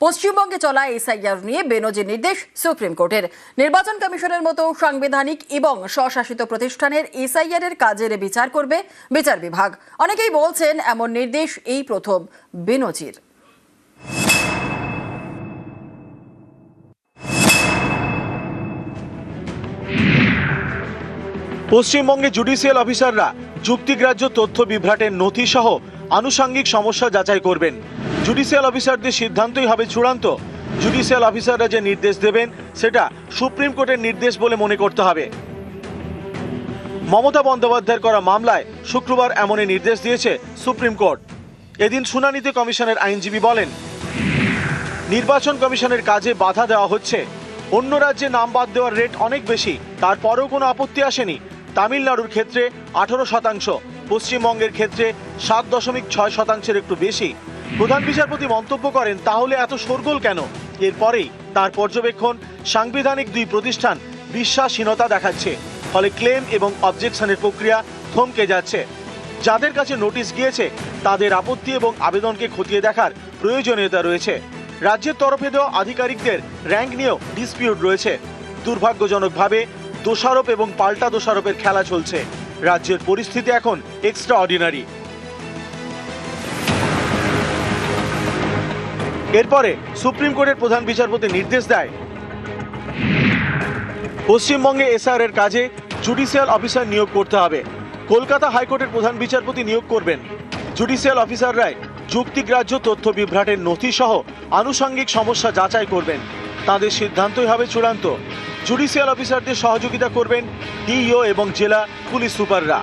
পশ্চিমবঙ্গে চলা এসআইআর নিয়ে বেনজির নির্দেশ সুপ্রিম কোর্টের। নির্বাচন কমিশনের মতো সাংবিধানিক এবং স্বশাসিত প্রতিষ্ঠানের এসআইআর এর কাজের বিচার করবে বিচার বিভাগ। অনেকেই বলছেন এমন নির্দেশ এই প্রথম বেনজির। পশ্চিমবঙ্গে জুডিশিয়াল অফিসাররা যুক্তিগ্রাহ্য তথ্য বিভ্রাটের নথি সহ আনুষঙ্গিক সমস্যা যাচাই করবেন। জুডিশিয়াল অফিসারদের সিদ্ধান্তই হবে চূড়ান্ত। জুডিশিয়াল অফিসাররা যে নির্দেশ দেবেন সেটা সুপ্রিম কোর্টের নির্দেশ বলে মনে করতে হবে। মমতা বন্দ্যোপাধ্যায়ের করা মামলায় শুক্রবার এমনই নির্দেশ দিয়েছে সুপ্রিম কোর্ট। এদিন শুনানিতে কমিশনের আইনজীবী বলেন, নির্বাচন কমিশনের কাজে বাধা দেওয়া হচ্ছে। অন্য রাজ্যে নাম বাদ দেওয়ার রেট অনেক বেশি, তারপরেও কোনো আপত্তি আসেনি। তামিলনাড়ুর ক্ষেত্রে 18%, পশ্চিমবঙ্গের ক্ষেত্রে 7.6% একটু বেশি। প্রধান বিচারপতি মন্তব্য করেন, তাহলে এত শোরগোল কেন? এরপরেই তার পর্যবেক্ষণ, সাংবিধানিক দুই প্রতিষ্ঠান বিশ্বাসহীনতা দেখাচ্ছে, ফলে ক্লেম এবং অবজেকশনের প্রক্রিয়া থমকে যাচ্ছে। যাদের কাছে নোটিশ গিয়েছে তাদের আপত্তি এবং আবেদনকে খতিয়ে দেখার প্রয়োজনীয়তা রয়েছে। রাজ্যের তরফে দেওয়া আধিকারিকদের র্যাঙ্ক নিয়েও ডিসপিউট রয়েছে। দুর্ভাগ্যজনকভাবে দোষারোপ এবং পাল্টা দোষারোপের খেলা চলছে। রাজ্যের পরিস্থিতি এখন এক্সট্রা অর্ডিনারি। এরপরে সুপ্রিম কোর্টের প্রধান বিচারপতি নির্দেশ দেয়, পশ্চিমবঙ্গে এসআর এর কাজে জুডিশিয়াল অফিসার নিয়োগ করতে হবে। কলকাতা হাইকোর্টের প্রধান বিচারপতি নিয়োগ করবেন। জুডিশিয়াল অফিসাররাই যুক্তিগ্রাহ্য তথ্য বিভ্রাটের নথি সহ আনুষঙ্গিক সমস্যা যাচাই করবেন। তাদের সিদ্ধান্তই হবে চূড়ান্ত। জুডিশিয়াল অফিসারদের সহযোগিতা করবেন ডিইও এবং জেলা পুলিশ সুপাররা।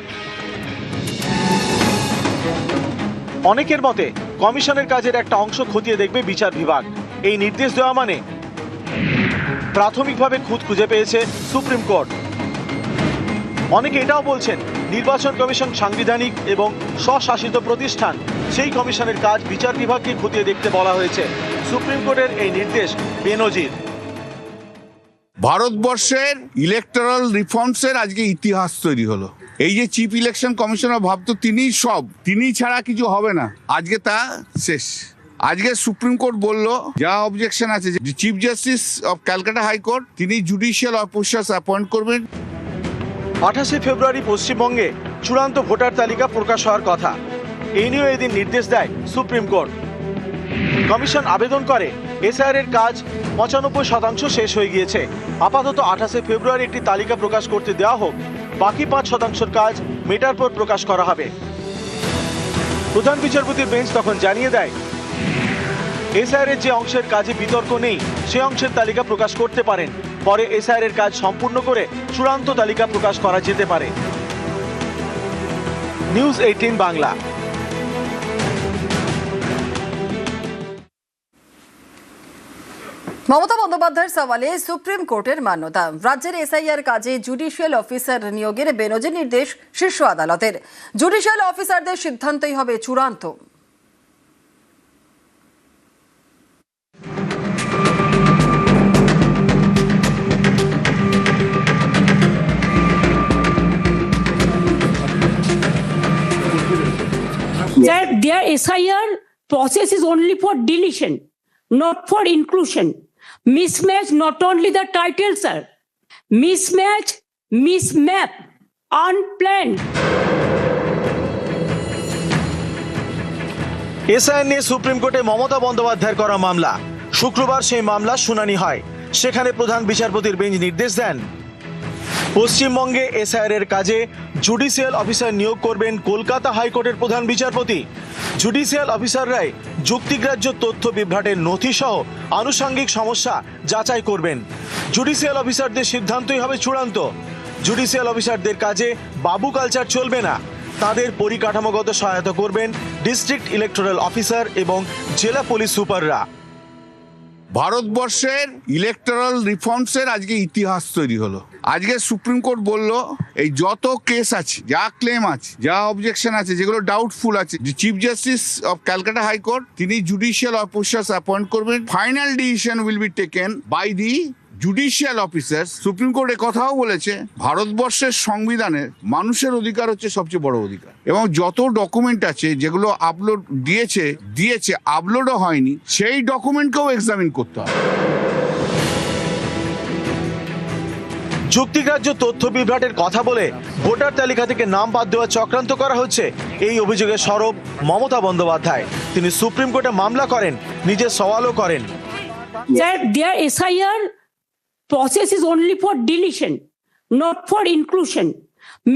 অনেকের মতে কমিশনের কাজের একটা অংশ খতিয়ে দেখবে বিচার বিভাগ। এই নির্দেশ দেওয়া মানে প্রাথমিকভাবে খুঁত খুঁজে পেয়েছে সুপ্রিম কোর্ট। অনেকে এটাও বলছেন, নির্বাচন কমিশন সাংবিধানিক এবং স্বশাসিত প্রতিষ্ঠান, সেই কমিশনের কাজ বিচার বিভাগকে খতিয়ে দেখতে বলা হয়েছে। সুপ্রিম কোর্টের এই নির্দেশ বেনজির। ভারতবর্ষের ইলেকটোরাল রিফর্মসের আজকে ইতিহাস তৈরি হলো। এই যে চিফ ইলেকশন কমিশনার ভাবতো তিনিই সব, তিনি ছাড়া কিছু হবে না, আজকে তা শেষ। আজকে সুপ্রিম কোর্ট বলল, যা অবজেকশন আছে, যে chief justice of Calcutta high court তিনি জুডিশিয়াল অফিসার্স অ্যাপয়েন্ট করবেন। 28 ফেব্রুয়ারি পশ্চিমবঙ্গে চূড়ান্ত ভোটার তালিকা প্রকাশ হওয়ার কথা। এই নিয়ে এদিন নির্দেশ দেয় সুপ্রিম কোর্ট। কমিশন আবেদন করে, এসআইআর এর কাজ 95% শেষ হয়ে গিয়েছে। আপাতত 28 ফেব্রুয়ারি একটি তালিকা প্রকাশ করতে দেওয়া হোক, বাকি 5% কাজ মেটার পর প্রকাশ করা হবে। প্রধান বিচারপতির বেঞ্চ তখন জানিয়ে দেয়, এসআইআর এর যে অংশের কাজে বিতর্ক নেই সে অংশের তালিকা প্রকাশ করতে পারেন। পরে এসআইআর এর কাজ সম্পূর্ণ করে চূড়ান্ত তালিকা প্রকাশ করা যেতে পারে। নিউজ 18 বাংলা। মমতা বন্দ্যোপাধ্যায়ের সওয়ালে সুপ্রিম কোর্টের মান্যতা। রাজ্যের এসআইআর কাজে জুডিশিয়াল অফিসার নিয়োগের বেনজির নির্দেশ শীর্ষ আদালতের। জুডিশিয়াল অফিসারদের সিদ্ধান্তই হবে চূড়ান্ত। That their SIR process is only for deletion, not for inclusion. Mismatch not only the title, sir. Mismatch, mismap, unplanned. SIR নিয়ে সুপ্রিম কোর্টে মমতা বন্দ্যোপাধ্যায়ের করা মামলা। শুক্রবার সেই মামলার শুনানি হয়। সেখানে প্রধান বিচারপতির বেঞ্চ নির্দেশ দেন, পশ্চিমবঙ্গে এসআইআর এর কাজে জুডিশিয়াল অফিসার নিয়োগ করবেন কলকাতা হাইকোর্টের প্রধান বিচারপতি। জুডিশিয়াল অফিসাররাই যুক্তিগ্রাহ্য তথ্য বিভ্রাটের নথি সহ আনুষঙ্গিক সমস্যা যাচাই করবেন। জুডিশিয়াল অফিসারদের সিদ্ধান্তই হবে চূড়ান্ত। জুডিশিয়াল অফিসারদের কাজে বাবু কালচার চলবে না। তাদের পরিকাঠামোগত সহায়তা করবেন ডিস্ট্রিক্ট ইলেকটোরাল অফিসার এবং জেলা পুলিশ সুপাররা। ভারতবর্ষের ইলেকটোরাল রিফর্মসের আজকে ইতিহাস তৈরি হলো। আজকে সুপ্রিম কোর্ট বলল, এই যত কেস আছে, যা ক্লেম আছে, যা অবজেকশন আছে, যেগুলো ডাউটফুল আছে, যে chief justice of Calcutta high court তিনি জুডিশিয়াল অফিসার্স অ্যাপয়েন্ট করবেন। Final decision will be taken by the judicial officer, supreme court কথাও বলেছে ভারতবর্ষের সংবিধানে মানুষের অধিকার হচ্ছে সবচেয়ে বড় অধিকার, এবং যত ডকুমেন্ট আছে যেগুলো আপলোড দিয়েছে আপলোডও হয়নি, সেই ডকুমেন্টকেও এক্সামিন করতে হবে। যুক্তিগ্রাহ্য তথ্য বিভ্রাটের কথা বলে ভোটার তালিকা থেকে নাম বাদ দেওয়া চক্রান্ত করা হচ্ছে, এই অভিযোগে সরব মমতা বন্দ্যোপাধ্যায়। তিনি সুপ্রিম কোর্টে মামলা করেন, নিজের সওয়ালও করেন। That their SIR process is only for deletion, not for inclusion.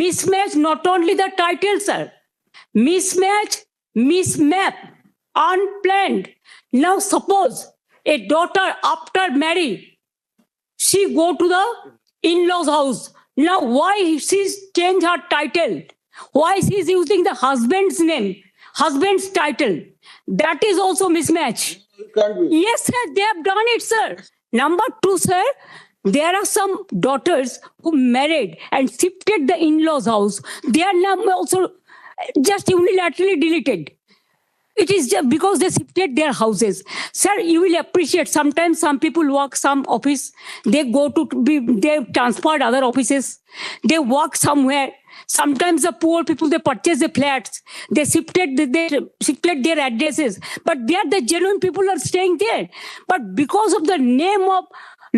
Mismatch not only the title, sir. Mismatch, mismap, unplanned. Now suppose a daughter after marriage, she go to the in-laws house. Now why she's change her title? Why she's using the husband's name, husband's title? That is also mismatch. Yes, sir, they have done it, sir. Number two, sir, there are some daughters who married and shifted the in-laws house. Their name also just unilaterally deleted. It is just because they shifted their houses. Sir, you will appreciate sometimes some people work some office, they go to they transferred other offices, they work somewhere. Sometimes the poor people, they purchase the flats, they shifted their addresses, but they are the genuine people are staying there. But because of the name of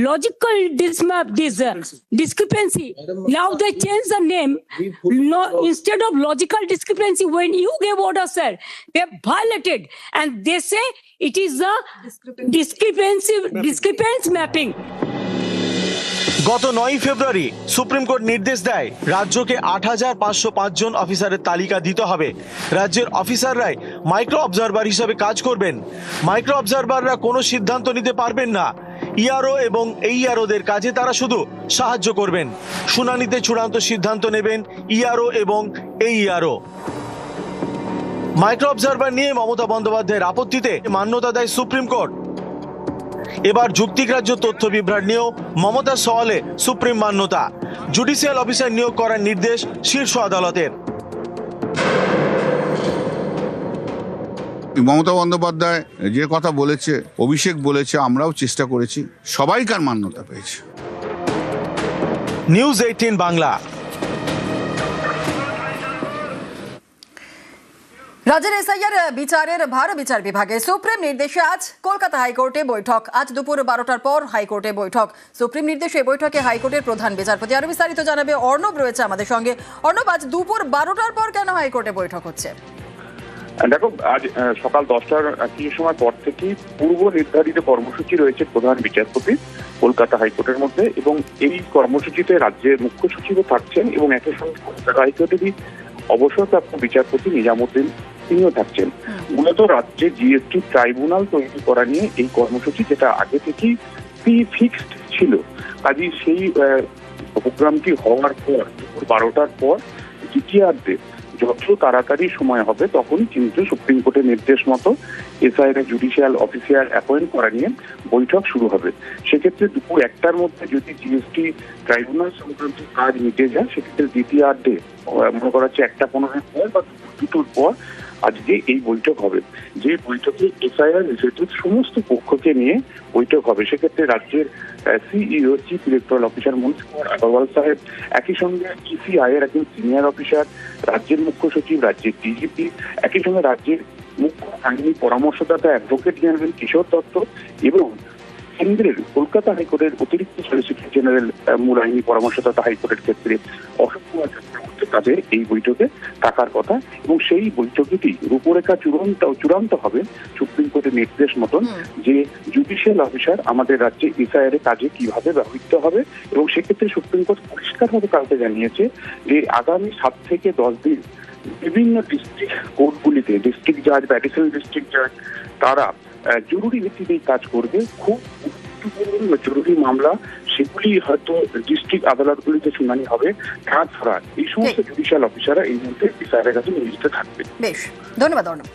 logical discrepancy, now they change the name. No, instead of logical discrepancy, when you gave order, sir, they violated, and they say it is a discrepancy mapping. গত 9 ফেব্রুয়ারি supreme court নির্দেশ দেয় রাজ্যকে ৮,৫০৫ জন অফিসারের তালিকা দিতে হবে। রাজ্যের অফিসাররাই micro observer হিসেবে কাজ করবেন। মাইক্রো অবজারভাররা কোনো সিদ্ধান্ত নিতে পারবেন না। ইআরও এবং এইআরওদের কাজে তারা শুধু সাহায্য করবেন। শুনানিতে চূড়ান্ত সিদ্ধান্ত নেবেন ইআরও এবং এইআরও। মাইক্রো অবজারভার নিয়ে মমতা বন্দ্যোপাধ্যায়ের আপত্তিতে মান্যতা দেয় সুপ্রিম কোর্ট। এবার যুক্তিগ্রাহ্য তথ্য বিভ্রাট নিয়েও মমতার সওয়ালে সুপ্রিম মান্যতা। জুডিশিয়াল অফিসার নিয়োগ করার নির্দেশ শীর্ষ আদালতের। মমতা বন্দ্যোপাধ্যায় যে কথা বলেছে, অভিষেক বলেছে, আমরাও চেষ্টা করেছি, সবাইকার মান্যতা পেয়েছে। নিউজ 18 বাংলা। রাজ্যের এসআইআর বিচারের ভার বিচার বিভাগে সুপ্রিম নির্দেশে আজ কলকাতা হাইকোর্টে বৈঠক। আজ দুপুর 12টার পর হাইকোর্টে বৈঠক। সুপ্রিম নির্দেশে বৈঠকে হাইকোর্টের প্রধান বিচারপতি। আরো বিস্তারিত জানাবে অর্ণব, রয়েছে আমাদের সঙ্গে। অর্ণব, আজ দুপুর 12টার পর কেন হাইকোর্টে বৈঠক হচ্ছে? দেখো, আজ সকাল 10টার কিছু সময় পর থেকেই পূর্ব নির্ধারিত কর্মসূচি রয়েছে প্রধান বিচারপতি কলকাতা হাইকোর্টের মধ্যে, এবং এই কর্মসূচিতে রাজ্যের মুখ্য সচিবও থাকছেন এবং একই সঙ্গে কলকাতা হাইকোর্টেরই অবসরপ্রাপ্ত বিচারপতি নিজামুদ্দিন তিনিও থাকছেন। মূলত রাজ্যে জিএসটি ট্রাইব্যুনাল তৈরি করা নিয়ে এই কর্মসূচি, যেটা আগে থেকেই ফিক্সড ছিল। কাজেই সেই প্রোগ্রামটি হওয়ার পর দুপুর 12টার পর দ্বিতীয়ার্ধে যত তাড়াতাড়ি সময় হবে তখনই কিন্তু সুপ্রিম কোর্টের নির্দেশ মতো এসআইআর জুডিশিয়াল অফিসার অ্যাপয়েন্ট করা নিয়ে বৈঠক শুরু হবে। সেক্ষেত্রে দুপুর 1টার মধ্যে যদি জিএসটি ট্রাইব্যুনাল সংক্রান্ত কাজ মিটে যায়, সেক্ষেত্রে দ্বিতীয়ার্ধে মনে করা হচ্ছে 1টা 15 পর বা 2টোর পর আজকে এই বৈঠক হবে। যে বৈঠকে এসআইআর রিলেটেড সমস্ত পক্ষকে নিয়ে বৈঠক হবে। সেক্ষেত্রে রাজ্যের CEO chief electoral officer Manoj Kumar Agarwal সাহেব, একই সঙ্গে ইসিআই এর একজন সিনিয়র অফিসার, রাজ্যের মুখ্য সচিব, রাজ্যের ডিজিপি, একই সঙ্গে রাজ্যের মুখ্য আইনি পরামর্শদাতা অ্যাডভোকেট জেনারেল কিশোর দত্ত এবং কেন্দ্রের কলকাতা হাইকোর্টের অতিরিক্ত সলিসিটর জেনারেল মূল আইনি পরামর্শদাতা হাইকোর্টের ক্ষেত্রে অশোক কুমার চক্রবর্তী তাদের এই বৈঠকে থাকার কথা, এবং সেই বৈঠকটি রূপরেখা চূড়ান্ত হবে সুপ্রিম কোর্টের নির্দেশ মতন যে জুডিশিয়াল অফিসার আমাদের রাজ্যে এসআইআর এর কাজে কিভাবে ব্যবহৃত হবে। এবং সেক্ষেত্রে সুপ্রিম কোর্ট পরিষ্কারভাবে কালকে জানিয়েছে যে আগামী 7 থেকে 10 দিন বিভিন্ন ডিস্ট্রিক্ট কোর্টগুলিতে ডিস্ট্রিক্ট জাজ বা অ্যাডিশনাল ডিস্ট্রিক্ট জাজ তারা জরুরি ভিত্তিতেই কাজ করবে। খুব গুরুত্বপূর্ণ জরুরি মামলা সেগুলি হয়তো ডিস্ট্রিক্ট আদালতগুলিতে শুনানি হবে। তাছাড়া এই সমস্ত জুডিশিয়াল অফিসাররা এই মুহূর্তে বিচারের কাছে নিয়োজিত থাকবে। বেশ, ধন্যবাদ অর্ণব।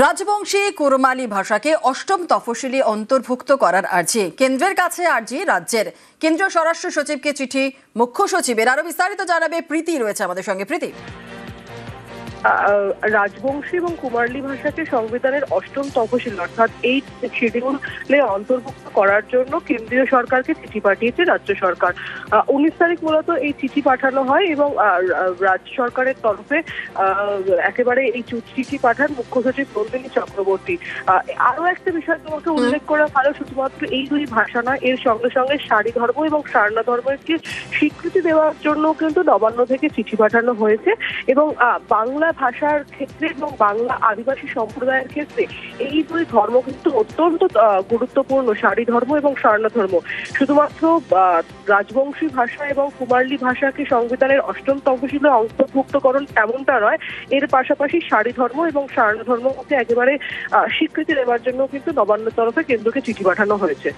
রাজবংশী কুরমালি ভাষাকে অষ্টম তফসিলি অন্তর্ভুক্ত করার আর্জি কেন্দ্রের কাছে। আর্জি রাজ্যের। কেন্দ্রীয় স্বরাষ্ট্র সচিবকে চিঠি মুখ্য সচিবের। আরো বিস্তারিত জানাবে প্রীতি, রয়েছে আমাদের সঙ্গে। প্রীতি। রাজবংশী এবং কুমারলী ভাষাকে সংবিধানের 8ম তফসিল অর্থাৎ 8 শিডিউলে অন্তর্ভুক্ত করার জন্য কেন্দ্রীয় সরকারকে চিঠি পাঠিয়েছে রাজ্য সরকার। 19 তারিখ মূলত এই চিঠি পাঠানো হয় এবং রাজ্য সরকারের তরফে একেবারে এই চিঠি পাঠান মুখ্য সচিব নন্দিনী চক্রবর্তী। আরো একটা বিষয় তোমাকে উল্লেখ করা ভালো, শুধুমাত্র এই দুই ভাষা নয়, এর সঙ্গে সঙ্গে সারি ধর্ম এবং সারনা ধর্মকে স্বীকৃতি দেওয়ার জন্য কিন্তু নবান্ন থেকে চিঠি পাঠানো হয়েছে। এবং বাংলা ভাষার ক্ষেত্রে এবং বাংলা আদিবাসী সম্প্রদায়ের ক্ষেত্রে এই দুই ধর্ম কিন্তু অত্যন্ত গুরুত্বপূর্ণ, সারি ধর্ম এবং সারনা ধর্ম। শুধুমাত্র রাজবংশী ভাষা এবং কুমারলী ভাষাকে সংবিধানের 8ম তফসিলে অন্তর্ভুক্তকরণ এমনটা নয়, এর পাশাপাশি সারি ধর্ম এবং সারনা ধর্মকে একেবারে স্বীকৃতি দেওয়ার জন্য কিন্তু নবান্নের তরফে কেন্দ্রকে চিঠি পাঠানো হয়েছে।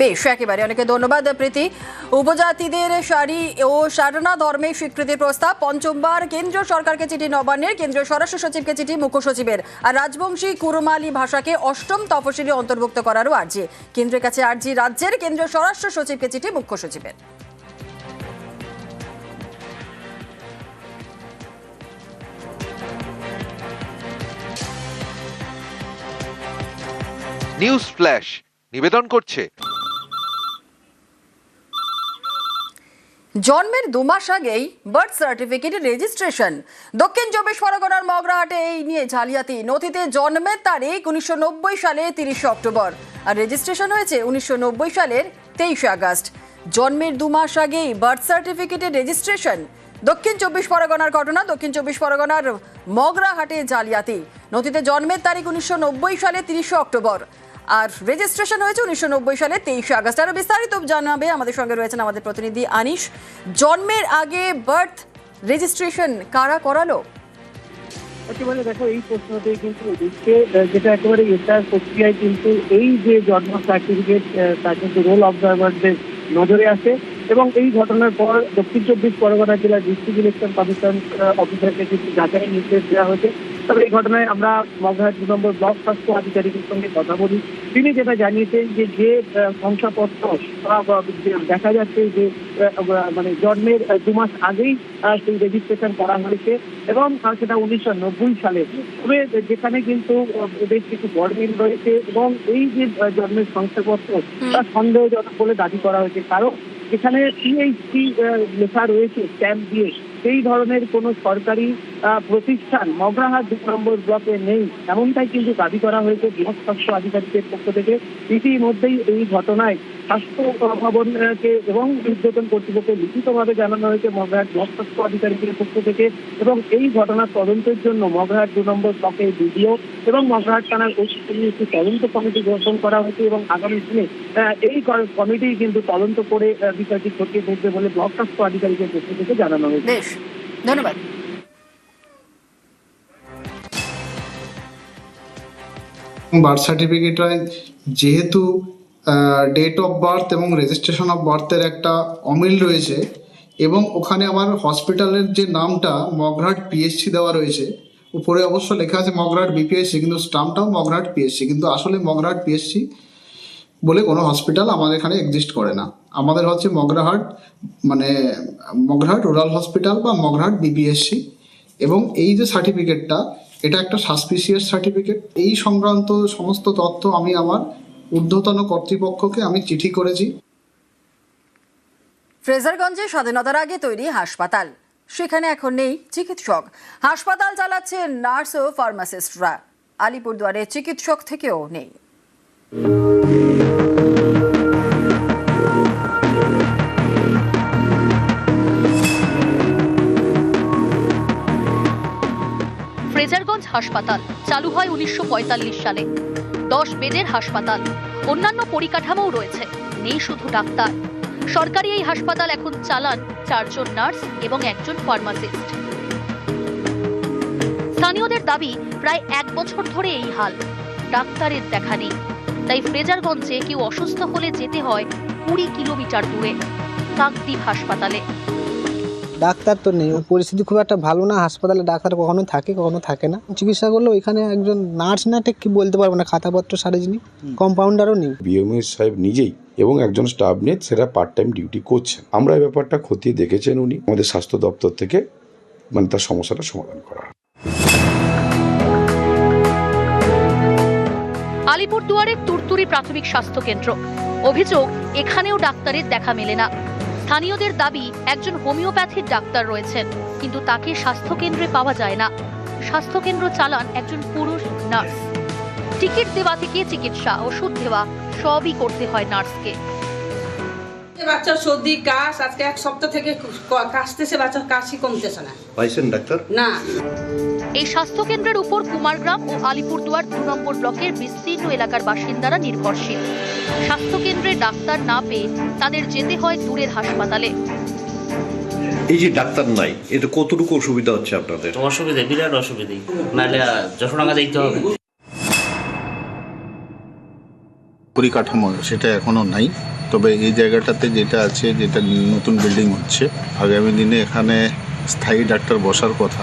বেশ, একেবারে অনেকে ধন্যবাদ প্রীতি। উপজাতিদের সারি ও সারনা ধর্মের স্বীকৃতির প্রস্তাব, পঞ্চমবার কেন্দ্রীয় সরকারকে চিঠি নবান্নের, কেন্দ্রীয় স্বরাষ্ট্র সচিবকে চিঠি মুখ্য সচিবের, আর রাজবংশী কুরমালী ভাষাকে 8ম তফসিলে অন্তর্ভুক্ত করারও আর্জি। কেন্দ্রের কাছে আর্জি রাজ্যের, কেন্দ্রীয় স্বরাষ্ট্র সচিবকে চিঠি মুখ্য সচিবের। নিউজ ফ্ল্যাশ নিবেদন করছে জন্মের 2 মাস আগেই বার্থ সার্টিফিকেট রেজিস্ট্রেশন। দক্ষিণ 24 পরগনার মগরাহাটে এই নিয়ে জালিয়াতি। নথিতে জন্মের তারিখ 1990 সালে 30 অক্টোবর, আর রেজিস্ট্রেশন হয়েছে 1990 সালের 23 আগস্ট। জন্মের 2 মাস আগেই বার্থ সার্টিফিকেটের রেজিস্ট্রেশন। দক্ষিণ 24 পরগনার ঘটনা, দক্ষিণ 24 পরগনার মগরাহাটে জালিয়াতি। নথিতে জন্মের তারিখ 1990 সালে 30 অক্টোবর, আর রেজিস্ট্রেশন হয়েছে 1990 সালে 23 আগস্ট। আরো বিস্তারিত জানাবে আমাদের সঙ্গে রয়েছেন আমাদের প্রতিনিধি আনিশ। জন্মের আগে বার্থ রেজিস্ট্রেশন কারা করালো? একেবারে দেখো, এই প্রশ্নতেই কিন্তু উঠছে, যেটা একেবারে এটার প্রক্রিয়ায় কিন্তু এই যে জন্ম সার্টিফিকেট তা কিন্তু রোল অবজারভারদের নজরে আসে এবং এই ঘটনার পর দক্ষিণ 24 পরগনা জেলা ডিস্ট্রিক্ট ইলেকশন কমিশন অফিসারকে কিন্তু যাচাই নির্দেশ দেওয়া হয়েছে। তবে এই ঘটনায় আমরা মগরাহাট 2 নম্বর ব্লক স্বাস্থ্য আধিকারিকের সঙ্গে কথা বলি। তিনি যেটা জানিয়েছেন যে শংসাপত্র দেখা যাচ্ছে যে মানে জন্মের 2 মাস আগেই সেই রেজিস্ট্রেশন করা হয়েছে এবং সেটা 1990 সালে। তবে যেখানে কিন্তু বেশ কিছু গড়মিল রয়েছে এবং এই যে জন্মের শংসাপত্র তা সন্দেহজনক বলে দাবি করা হয়েছে, কারণ যেখানে পিএইচডি লেখা রয়েছে স্ট্যাম্প দিয়ে, সেই ধরনের কোনো সরকারি প্রতিষ্ঠান মগরাহাট 2 নম্বর ব্লকে নেই, এমনটাই কিন্তু দাবি করা হয়েছে ব্লক স্বাস্থ্য আধিকারিকের পক্ষ থেকে। ইতিমধ্যেই এই ঘটনায় স্বাস্থ্য ভবনকে এবং উর্ধ্বতন কর্তৃপক্ষকে লিখিতভাবে জানানো হয়েছে মগরাহাট ব্লক স্বাস্থ্য আধিকারিকের পক্ষ থেকে এবং এই ঘটনার তদন্তের জন্য মগরাহাট 2 নম্বর ব্লকের বিডিও এবং মগরাহাট থানার ওসিকে নিয়ে একটি তদন্ত কমিটি গঠন করা হয়েছে এবং আগামী দিনে এই কমিটি কিন্তু তদন্ত করে বিষয়টি খতিয়ে দেখবে বলে ব্লক স্বাস্থ্য আধিকারিকের পক্ষ থেকে জানানো হয়েছে। বেশ, ধন্যবাদ। বার্থ সার্টিফিকেটে যেহেতু ডেট অফ বার্থ এবং রেজিস্ট্রেশন অফ বার্থের একটা অমিল রয়েছে এবং ওখানে আমার হসপিটালের যে নামটা মগরাহাট পিএসসি দেওয়া রয়েছে, উপরে অবশ্য লেখা আছে মগরাহাট বিপিএসসি, কিন্তু স্টাম্পটাও মগরাহাট পিএসসি, কিন্তু আসলে মগরাহাট পিএসসি বলে কোনো হসপিটাল আমাদের এখানে এক্সিস্ট করে না। আমাদের হচ্ছে মগরাহাট মানে মগরাহাট রুরাল হসপিটাল বা মগরাহাট বিপিএসসি। এবং এই যে সার্টিফিকেটটা, এটা একটা সাসপিসিয়াস সার্টিফিকেট। এই সংক্রান্ত সমস্ত তথ্য আমি আমার ঊর্ধ্বতন কর্তৃপক্ষকে আমি চিঠি করেছি। ফ্রেজারগঞ্জে স্বাধীনতার আগে তৈরি হাসপাতাল, সেখানে এখন নেই চিকিৎসক। হাসপাতাল চালাচ্ছে নার্স ও ফার্মাসিস্টরা। আলিপুরদুয়ারে চিকিৎসক থেকেও নেই। ফ্রেজারগঞ্জ হাসপাতাল চালু হয় 1945 সালে। 10 বেডের হাসপাতাল, অন্যান্য পরিকাঠামোও রয়েছে, নেই শুধু ডাক্তার। সরকারি এই হাসপাতাল এখন চালান 4 জন নার্স এবং 1 জন ফার্মাসিস্ট। স্থানীয়দের দাবি, প্রায় 1 বছর ধরে এই হাল, ডাক্তারের দেখা নেই। তাই ফ্রেজারগঞ্জে কেউ অসুস্থ হলে যেতে হয় 20 কিলোমিটার দূরে কাকদ্বীপ হাসপাতালে। ডাক্তার তো নেই, পরিস্থিতি খুব একটা ভালো না। হাসপাতালে ডাক্তার কখনো থাকে কখনো থাকে না। চিকিৎসা করলেও এখানে একজন নার্স না, ঠিক কি বলতে পারবো না, খাতাপত্র সারেজনি, কম্পাউন্ডারও নেই। বিএমএস সাহেব নিজেই এবং একজন স্টাফ নিয়ে সেটা পার্ট টাইম ডিউটি করছেন। আমরা এই ব্যাপারটা খতিয়ে দেখেছেন উনি। আমাদের স্বাস্থ্য দপ্তর থেকে মানে তার সমস্যাটা সমাধান করা। আলিপুরদুয়ারের তুরতুরি প্রাথমিক স্বাস্থ্য কেন্দ্র। অভিযোগ, এখানেও ডাক্তারের দেখা মেলে না। স্থানীয়দের দাবি, একজন হোমিওপ্যাথির ডাক্তার রয়েছেন, কিন্তু তাকে স্বাস্থ্য কেন্দ্রে পাওয়া যায় না। স্বাস্থ্য কেন্দ্র চালান একজন পুরুষ নার্স। টিকিট দেওয়া থেকে চিকিৎসা, ওষুধ দেওয়া সবই করতে হয় নার্সকে। বাচ্চার সর্দি কাশ আজকে এক সপ্তাহ থেকে কাশতেছে, বাচ্চার কাশি কমতেছে না। পাইছেন ডাক্তার? না। এই স্বাস্থ্য কেন্দ্রের উপর কুমারগ্রাম ও আলিপুরদুয়ার 2 নম্বর ব্লকের বিস্তীর্ণ এলাকার বাসিন্দারা নির্ভরশীল। স্বাস্থ্য কেন্দ্রে ডাক্তার না পেয়ে তাদের যেতে হয় দূরের হাসপাতালে। এই যে ডাক্তার নাই, এতে কতটুকু অসুবিধা হচ্ছে আপনাদের? অসুবিধা, বিরাট অসুবিধা, নাহলে যশোরাঙ্গা যাইতে হবে। পরিকাঠামো সেটা এখনো নাই, তবে এই জায়গাটাতে যেটা আছে, যেটা নতুন বিল্ডিং হচ্ছে, আগামী দিনে এখানে স্থায়ী ডাক্তার বসার কথা।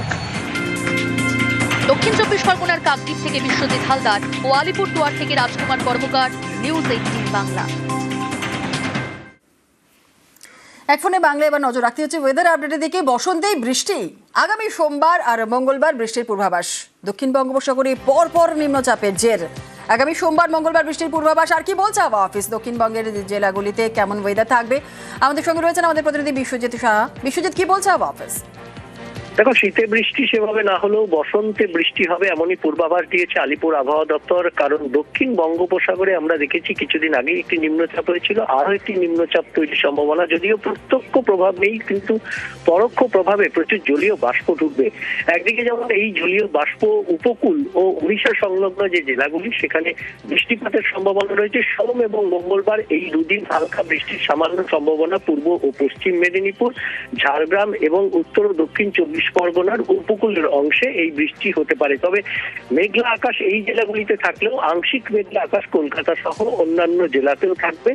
দক্ষিণ 24 পরগনার কাকদ্বীপ থেকে বিশ্বজিৎ হালদার ও আলিপুরদুয়ার থেকে রাজকুমার কর্মকার, নিউজ 18 বাংলা। এক ফোনে বাংলা এবার নজর রাখতে হচ্ছে ওয়েদার আপডেটের দিকে। বসন্তেই বৃষ্টি, আগামী সোমবার আর মঙ্গলবার বৃষ্টির পূর্বাভাস। দক্ষিণ বঙ্গোপসাগরে পরপর নিম্নচাপের জের। আগামী সোমবার মঙ্গলবার বৃষ্টির পূর্বাভাস। আর কি বলছে আবহাওয়া অফিস? দক্ষিণবঙ্গের জেলাগুলিতে কেমন ওয়েদার থাকবে? আমাদের সঙ্গে রয়েছেন আমাদের প্রতিনিধি বিশ্বজিৎ সাহা। বিশ্বজিৎ, কি বলছে আবহাওয়া অফিস? দেখো, শীতে বৃষ্টি সেভাবে না হলেও বসন্তে বৃষ্টি হবে এমনই পূর্বাভাস দিয়েছে আলিপুর আবহাওয়া দপ্তর। কারণ দক্ষিণ বঙ্গোপসাগরে আমরা দেখেছি কিছুদিন আগে একটি নিম্নচাপ হয়েছিল, আরো একটি নিম্নচাপ তৈরির সম্ভাবনা। যদিও প্রত্যক্ষ প্রভাব নেই, কিন্তু পরোক্ষ প্রভাবে প্রচুর জলীয় বাষ্প ঢুকবে। একদিকে যেমন এই জলীয় বাষ্প উপকূল ও উড়িষ্যা সংলগ্ন যে জেলাগুলি, সেখানে বৃষ্টিপাতের সম্ভাবনা রয়েছে। সোম এবং মঙ্গলবার এই দুদিন হালকা বৃষ্টির সামান্য সম্ভাবনা পূর্ব ও পশ্চিম মেদিনীপুর, ঝাড়গ্রাম এবং উত্তর ও দক্ষিণ 24 পরগনার উপকূলের অংশে এই বৃষ্টি হতে পারে। তবে মেঘলা আকাশ এই জেলাগুলিতে থাকলেও আংশিক মেঘলা আকাশ কলকাতা সহ অন্যান্য জেলাতেও থাকবে।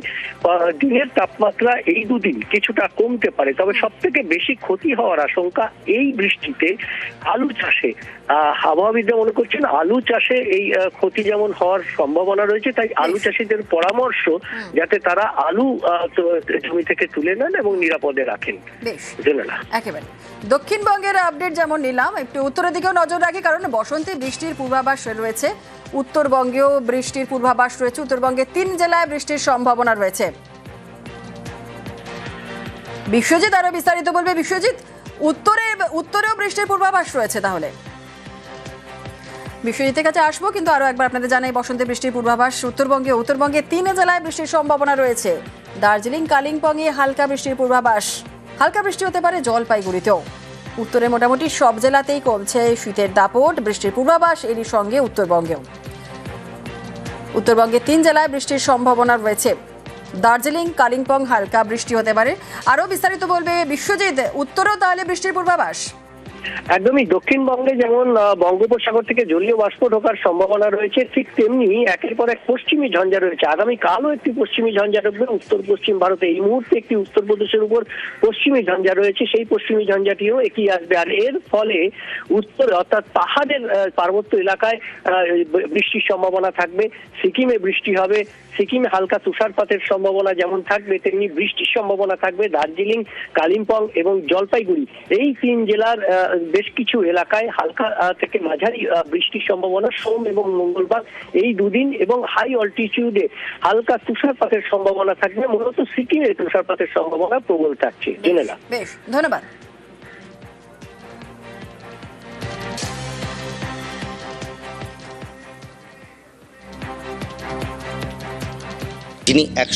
দিনের তাপমাত্রা এই দুদিন কিছুটা কমতে পারে, তবে সব থেকে বেশি ক্ষতি হওয়ার আশঙ্কা এই বৃষ্টিতে আলু চাষে। আবহাওয়াবিদরা মনে করছেন আলু চাষে এই ক্ষতি যেমন হওয়ার সম্ভাবনা রয়েছে, তাই আলু চাষিদের পরামর্শ যাতে তারা আলু জমি থেকে তুলে নেন এবং নিরাপদে রাখেন। একেবারে দক্ষিণবঙ্গের আপডেট যেমন নিলাম, একটু উত্তরের দিকেও নজর রাখি, কারণ বসন্তে বৃষ্টির পূর্বাভাস রয়েছে। উত্তরবঙ্গেও বৃষ্টির পূর্বাভাস রয়েছে। উত্তরবঙ্গে 3 জেলায় বৃষ্টির সম্ভাবনা রয়েছে। বিশ্বজিৎ আরো বিস্তারিত বলবে। বিশ্বজিৎ, উত্তরেও বৃষ্টির পূর্বাভাস রয়েছে। তাহলে বিশ্বজিতের কাছে আসবো, কিন্তু আরো একবার আপনাদের জানাই বসন্তে বৃষ্টির পূর্বাভাস উত্তরবঙ্গে 3 জেলায় বৃষ্টির সম্ভাবনা রয়েছে। দার্জিলিং, কালিম্পংয়ে হালকা বৃষ্টির পূর্বাভাস। হালকা বৃষ্টি হতে পারে জলপাইগুড়িতেও। উত্তরে মোটামুটি সব জেলাতেই কমছে শীতের দাপট। বৃষ্টির পূর্বাভাস এরই সঙ্গে উত্তরবঙ্গে 3 জেলায় বৃষ্টির সম্ভাবনা রয়েছে। দার্জিলিং, কালিম্পং হালকা বৃষ্টি হতে পারে। আরো বিস্তারিত বলবে বিশ্বজিৎ। উত্তরেও তাহলে বৃষ্টির পূর্বাভাস? একদমই দক্ষিণবঙ্গে যেমন বঙ্গোপসাগর থেকে জলীয় বাষ্প ঢোকার সম্ভাবনা রয়েছে, ঠিক তেমনি একের পর এক পশ্চিমী ঝঞ্ঝা রয়েছে। আগামীকালও একটি পশ্চিমী ঝঞ্ঝা ঢুকবে উত্তর পশ্চিম ভারতে। এই মুহূর্তে একটি উত্তরপ্রদেশের উপর পশ্চিমী ঝঞ্ঝা রয়েছে, সেই পশ্চিমী ঝঞ্ঝাটিও এগিয়ে আসবে। আর এর ফলে উত্তরে অর্থাৎ পাহাড়ের পার্বত্য এলাকায় বৃষ্টির সম্ভাবনা থাকবে। সিকিমে বৃষ্টি হবে, সিকিমে হালকা তুষারপাতের সম্ভাবনা যেমন থাকবে, তেমনি বৃষ্টির সম্ভাবনা থাকবে দার্জিলিং, কালিম্পং এবং জলপাইগুড়ি। এই 3 জেলার বেশ কিছু এলাকায় হালকা থেকে মাঝারি বৃষ্টির সম্ভাবনা সোম এবং মঙ্গলবার এই দুদিন, এবং হাই অল্টিটিউডে হালকা তুষারপাতের সম্ভাবনা থাকবে। মূলত সিকিমে তুষারপাতের সম্ভাবনা প্রবল থাকছে। জেনে না। বেশ, ধন্যবাদ। যিনি 100